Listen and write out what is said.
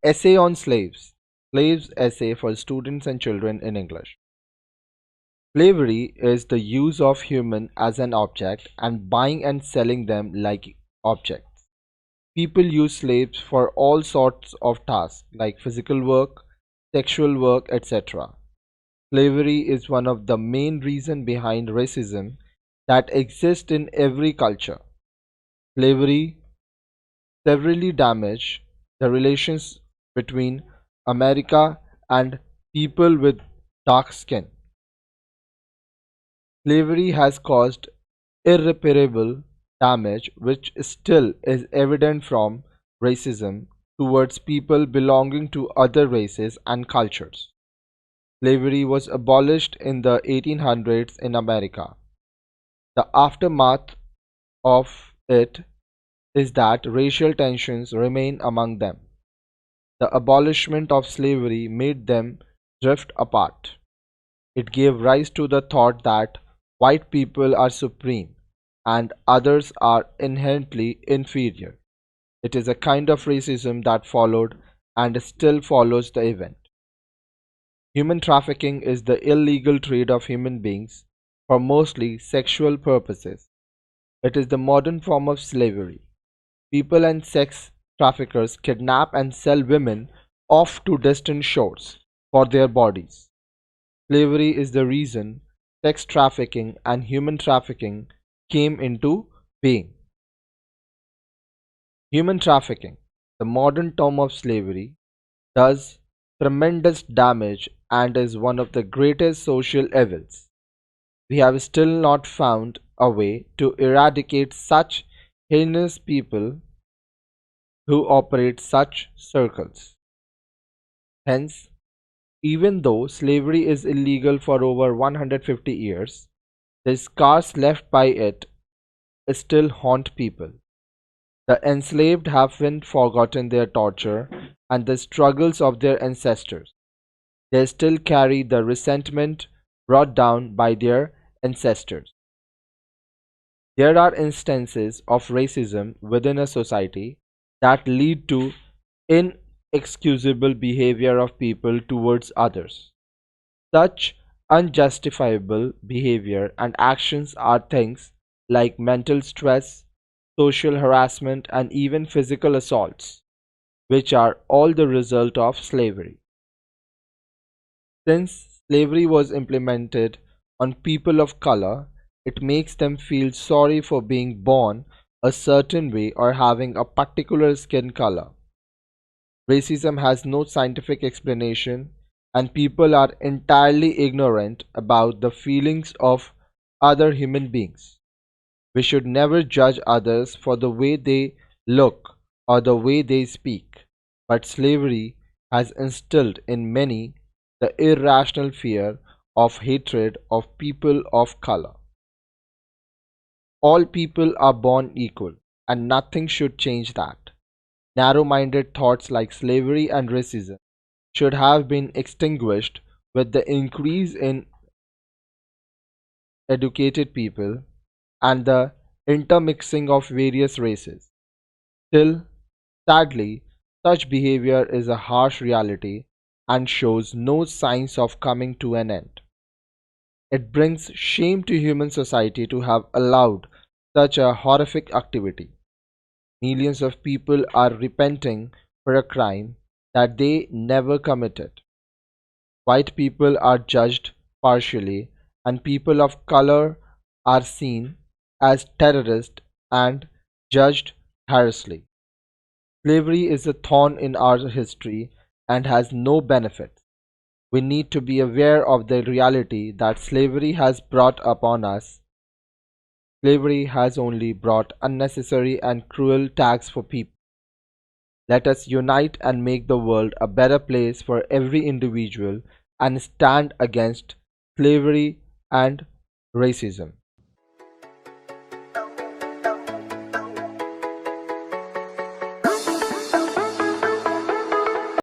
Essay on Slaves. Slaves Essay for Students and Children in English. Slavery is the use of human as an object and buying and selling them like objects. People use slaves for all sorts of tasks like physical work, sexual work, etc. Slavery is one of the main reasons behind racism that exists in every culture. Slavery severely damaged the relations between America and people with dark skin. Slavery has caused irreparable damage which still is evident from racism towards people belonging to other races and cultures. Slavery was abolished in the 1800s in America. The aftermath of it is that racial tensions remain among them. The abolishment of slavery made them drift apart. It gave rise to the thought that white people are supreme and others are inherently inferior. It is a kind of racism that followed and still follows the event. Human trafficking is the illegal trade of human beings for mostly sexual purposes. It is the modern form of slavery. People and sex traffickers kidnap and sell women off to distant shores for their bodies. Slavery is the reason sex trafficking and human trafficking came into being. Human trafficking, the modern term of slavery, does tremendous damage and is one of the greatest social evils. We have still not found a way to eradicate such heinous people who operate such circles. Hence, even though slavery is illegal for over 150 years, the scars left by it still haunt people. The enslaved haven't forgotten their torture and the struggles of their ancestors. They still carry the resentment brought down by their ancestors. There are instances of racism within a society that lead to inexcusable behavior of people towards others. Such unjustifiable behavior and actions are things like mental stress, social harassment, and even physical assaults, which are all the result of slavery. Since slavery was implemented on people of color, it makes them feel sorry for being born a certain way or having a particular skin color. Racism has no scientific explanation, and people are entirely ignorant about the feelings of other human beings. We should never judge others for the way they look or the way they speak, but slavery has instilled in many the irrational fear of hatred of people of color. All people are born equal, and nothing should change that. Narrow-minded thoughts like slavery and racism should have been extinguished with the increase in educated people and the intermixing of various races. Still, sadly, such behavior is a harsh reality and shows no signs of coming to an end. It brings shame to human society to have allowed such a horrific activity. Millions of people are repenting for a crime that they never committed. White people are judged partially, and people of color are seen as terrorists and judged harshly. Slavery is a thorn in our history and has no benefit. We need to be aware of the reality that slavery has brought upon us. Slavery has only brought unnecessary and cruel tax for people. Let us unite and make the world a better place for every individual and stand against slavery and racism.